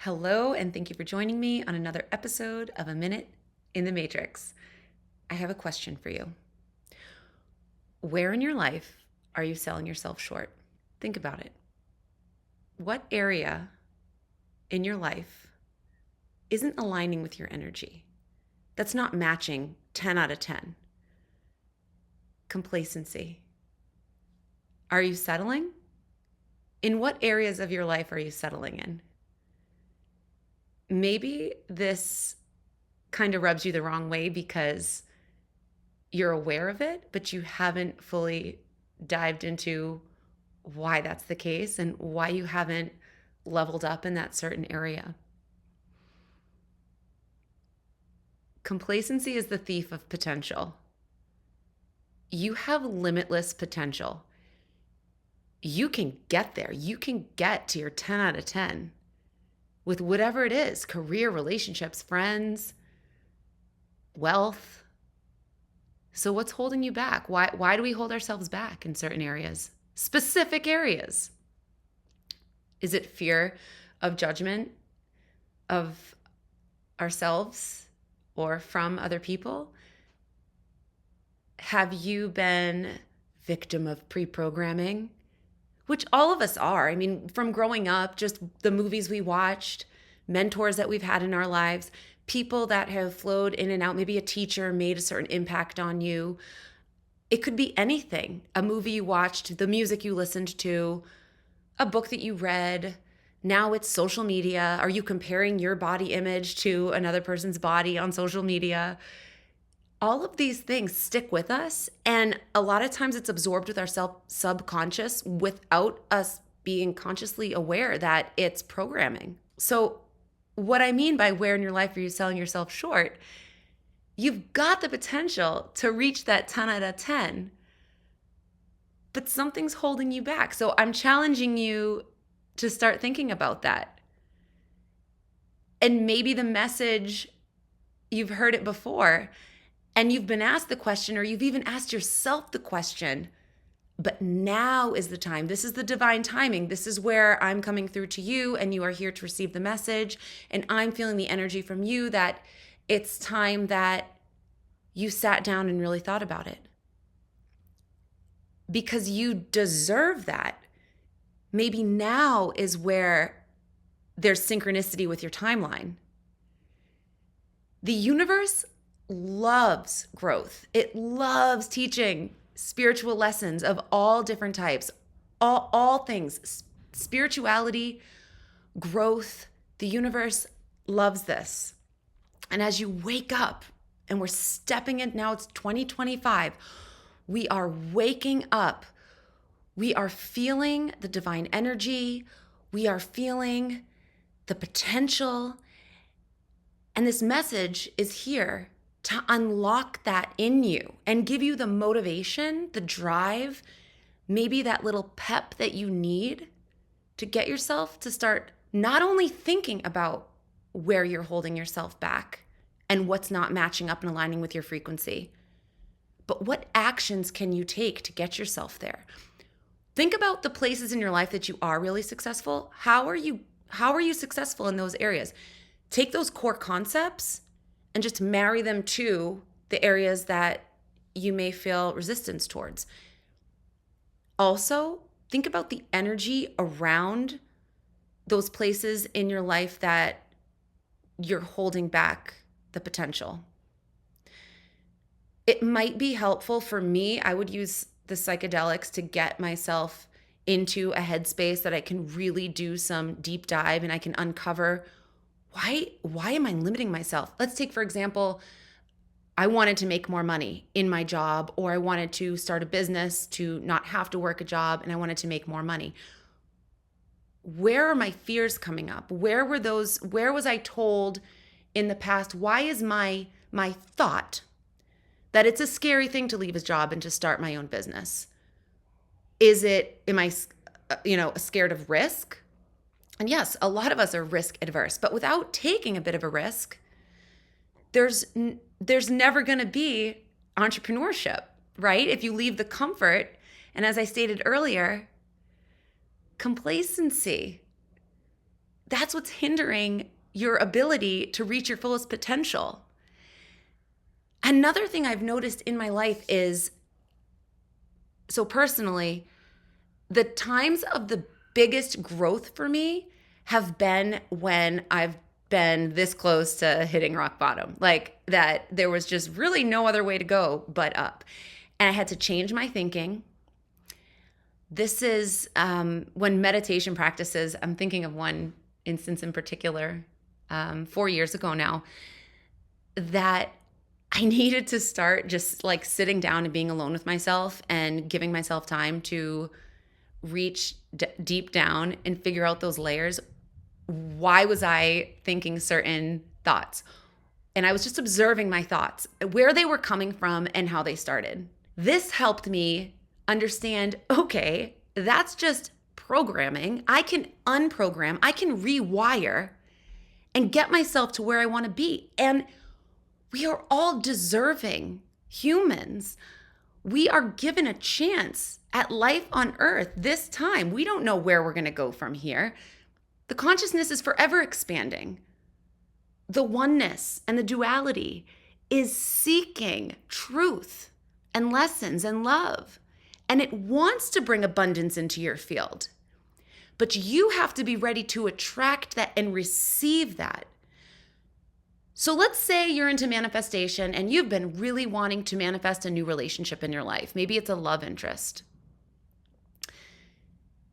Hello, and thank you for joining me on another episode of A Minute in the Matrix. I have a question for you. Where in your life are you selling yourself short? Think about it. What area in your life isn't aligning with your energy? That's not matching 10 out of 10. Complacency. Are you settling? In what areas of your life are you settling in? Maybe this kind of rubs you the wrong way because you're aware of it, but you haven't fully dived into why that's the case and why you haven't leveled up in that certain area. Complacency is the thief of potential. You have limitless potential. You can get there. You can get to your 10 out of 10 with whatever it is: career, relationships, friends, wealth. So what's holding you back? Why do we hold ourselves back in certain areas? Specific areas. Is it fear of judgment of ourselves or from other people? Have you been victim of pre-programming? Which all of us are. I mean, from growing up, just the movies we watched, mentors that we've had in our lives, people that have flowed in and out, maybe a teacher made a certain impact on you. It could be anything. A movie you watched, the music you listened to, a book that you read. Now it's social media. Are you comparing your body image to another person's body on social media? All of these things stick with us, and a lot of times it's absorbed with our subconscious without us being consciously aware that it's programming. So what I mean by where in your life are you selling yourself short? You've got the potential to reach that 10 out of 10, but something's holding you back. So I'm challenging you to start thinking about that. And maybe the message, you've heard it before, and you've been asked the question, or you've even asked yourself the question, but now is the time. This is the divine timing. This is where I'm coming through to you, and you are here to receive the message. And I'm feeling the energy from you that it's time that you sat down and really thought about it. Because you deserve that. Maybe now is where there's synchronicity with your timeline. The universe loves growth. It loves teaching spiritual lessons of all different types, all things, spirituality, growth. The universe loves this. And as you wake up, and we're stepping in, now it's 2025, we are waking up. We are feeling the divine energy. We are feeling the potential. And this message is here to unlock that in you and give you the motivation, the drive, maybe that little pep that you need to get yourself to start not only thinking about where you're holding yourself back and what's not matching up and aligning with your frequency, but what actions can you take to get yourself there? Think about the places in your life that you are really successful. How are you successful in those areas? Take those core concepts and just marry them to the areas that you may feel resistance towards. Also, think about the energy around those places in your life that you're holding back the potential. It might be helpful for me. I would use the psychedelics to get myself into a headspace that I can really do some deep dive and I can uncover why am I limiting myself? Let's take, for example, I wanted to make more money in my job, or I wanted to start a business to not have to work a job, and I wanted to make more money. Where are my fears coming up? Where was I told in the past? Why is my thought that it's a scary thing to leave a job and to start my own business? Am I scared of risk? And yes, a lot of us are risk adverse, but without taking a bit of a risk, there's never going to be entrepreneurship, right? If you leave the comfort, and as I stated earlier, complacency. that's what's hindering your ability to reach your fullest potential. Another thing I've noticed in my life is, so personally, the times of the biggest growth for me have been when I've been this close to hitting rock bottom, like that there was just really no other way to go but up. And I had to change my thinking. This is when meditation practices, I'm thinking of one instance in particular, 4 years ago now, that I needed to start just like sitting down and being alone with myself and giving myself time to reach deep down and figure out those layers. Why was I thinking certain thoughts? And I was just observing my thoughts, where they were coming from and how they started. This helped me understand, okay, that's just programming. I can unprogram, I can rewire and get myself to where I want to be. And we are all deserving humans. We are given a chance at life on earth this time. We don't know where we're going to go from here. The consciousness is forever expanding. The oneness and the duality is seeking truth and lessons and love. And it wants to bring abundance into your field. But you have to be ready to attract that and receive that. So let's say you're into manifestation and you've been really wanting to manifest a new relationship in your life. Maybe it's a love interest.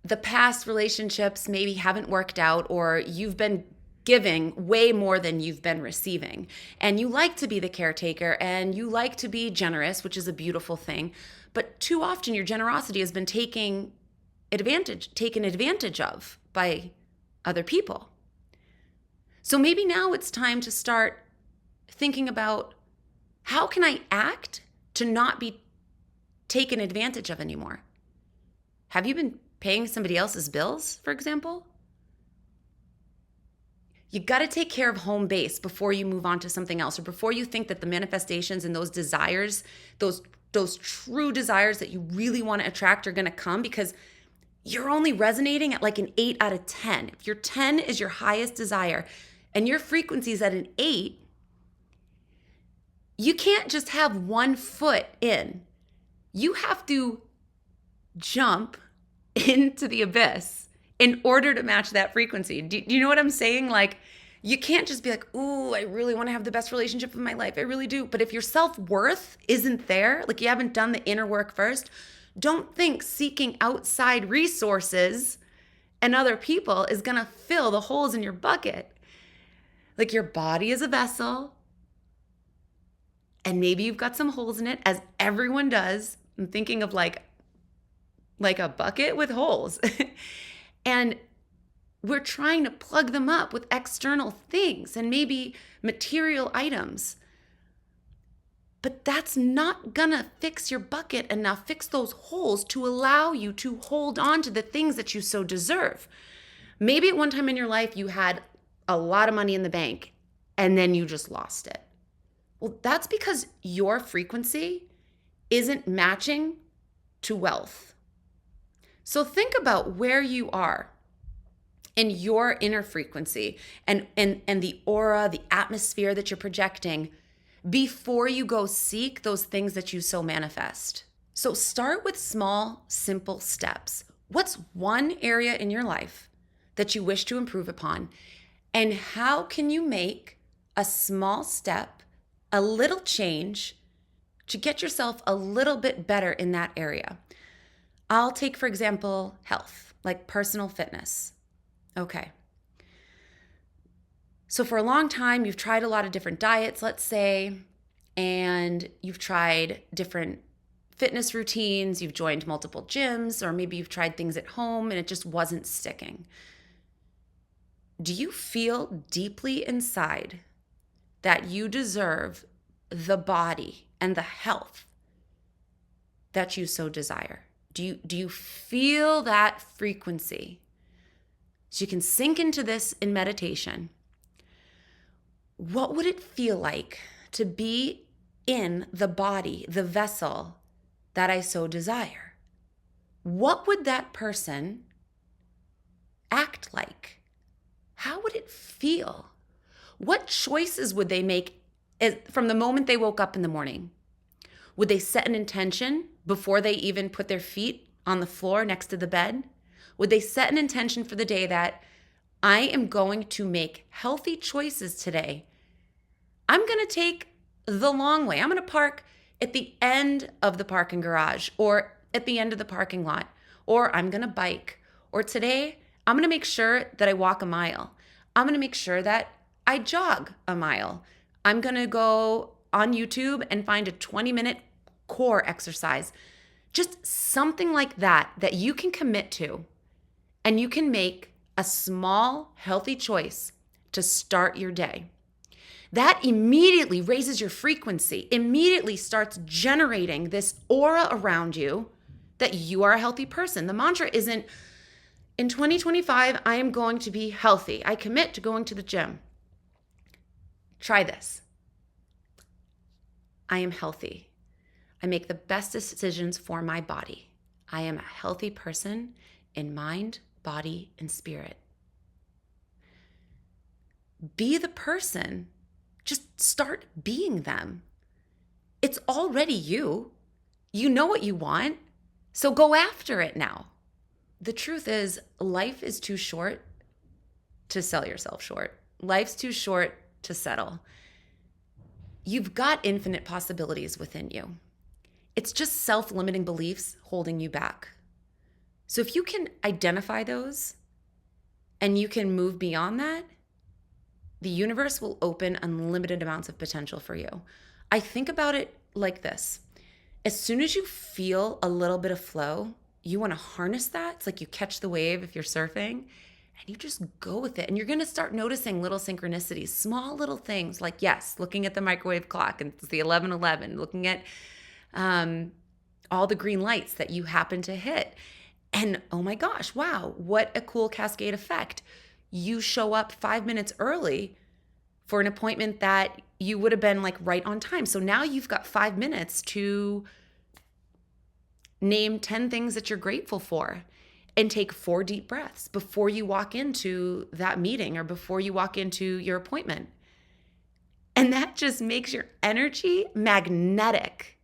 The past relationships maybe haven't worked out, or you've been giving way more than you've been receiving. And you like to be the caretaker and you like to be generous, which is a beautiful thing. But too often your generosity has been taken advantage of by other people. So maybe now it's time to start thinking about, how can I act to not be taken advantage of anymore? Have you been paying somebody else's bills, for example? You got to take care of home base before you move on to something else, or before you think that the manifestations and those desires, those true desires that you really want to attract are going to come, because you're only resonating at like an 8 out of 10. If your 10 is your highest desire and your frequency is at an 8, you can't just have one foot in. You have to jump into the abyss in order to match that frequency. Do you know what I'm saying? Like, you can't just be like, ooh, I really want to have the best relationship of my life. I really do. But if your self-worth isn't there, like you haven't done the inner work first, don't think seeking outside resources and other people is going to fill the holes in your bucket. Like, your body is a vessel, and maybe you've got some holes in it, as everyone does. I'm thinking of like a bucket with holes. And we're trying to plug them up with external things and maybe material items. But that's not gonna fix your bucket enough, fix those holes to allow you to hold on to the things that you so deserve. Maybe at one time in your life you had a lot of money in the bank and then you just lost it. Well, that's because your frequency isn't matching to wealth. So think about where you are in your inner frequency and the aura, the atmosphere that you're projecting before you go seek those things that you so manifest. So start with small, simple steps. What's one area in your life that you wish to improve upon? And how can you make a small step, a little change to get yourself a little bit better in that area? I'll take, for example, health, like personal fitness. Okay. So for a long time, you've tried a lot of different diets, let's say, and you've tried different fitness routines, you've joined multiple gyms, or maybe you've tried things at home and it just wasn't sticking. Do you feel deeply inside that you deserve the body and the health that you so desire? Do you feel that frequency? So you can sink into this in meditation. What would it feel like to be in the body, the vessel that I so desire? What would that person act like? How feel? What choices would they make from the moment they woke up in the morning? Would they set an intention before they even put their feet on the floor next to the bed? Would they set an intention for the day that I am going to make healthy choices today? I'm going to take the long way. I'm going to park at the end of the parking garage or at the end of the parking lot, or I'm going to bike. Or today, I'm going to make sure that I walk a mile. I'm going to make sure that I jog a mile. I'm going to go on YouTube and find a 20-minute core exercise. Just something like that you can commit to, and you can make a small, healthy choice to start your day. That immediately raises your frequency, immediately starts generating this aura around you that you are a healthy person. The mantra isn't, in 2025, I am going to be healthy. I commit to going to the gym. Try this. I am healthy. I make the best decisions for my body. I am a healthy person in mind, body, and spirit. Be the person. Just start being them. It's already you. You know what you want, so go after it now. The truth is, life is too short to sell yourself short. Life's too short to settle. You've got infinite possibilities within you. It's just self-limiting beliefs holding you back. So if you can identify those and you can move beyond that, the universe will open unlimited amounts of potential for you. I think about it like this. As soon as you feel a little bit of flow, you want to harness that. It's like you catch the wave if you're surfing, and you just go with it. And you're going to start noticing little synchronicities, small little things like, yes, looking at the microwave clock and it's the 11:11, looking at all the green lights that you happen to hit. And oh my gosh, wow, what a cool cascade effect. You show up 5 minutes early for an appointment that you would have been like right on time. So now you've got 5 minutes to name 10 things that you're grateful for and take 4 deep breaths before you walk into that meeting or before you walk into your appointment. And that just makes your energy magnetic.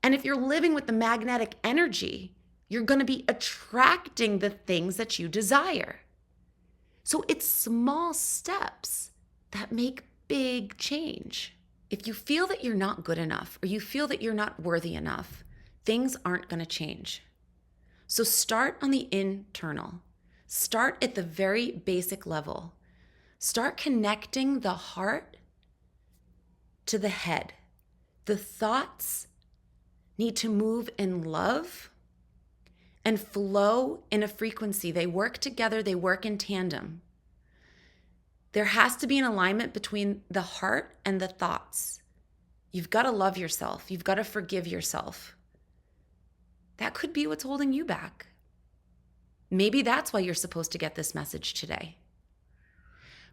And if you're living with the magnetic energy, you're going to be attracting the things that you desire. So it's small steps that make big change. If you feel that you're not good enough or you feel that you're not worthy enough, things aren't going to change. So start on the internal. Start at the very basic level. Start connecting the heart to the head. The thoughts need to move in love and flow in a frequency. They work together, they work in tandem. There has to be an alignment between the heart and the thoughts. You've got to love yourself. You've got to forgive yourself. That could be what's holding you back. Maybe that's why you're supposed to get this message today.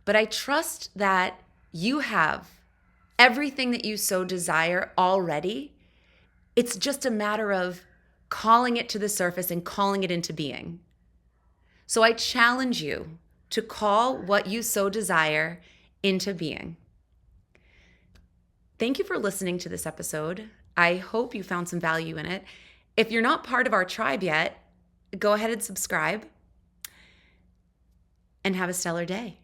But I trust that you have everything that you so desire already. It's just a matter of calling it to the surface and calling it into being. So I challenge you to call what you so desire into being. Thank you for listening to this episode. I hope you found some value in it. If you're not part of our tribe yet, go ahead and subscribe and have a stellar day.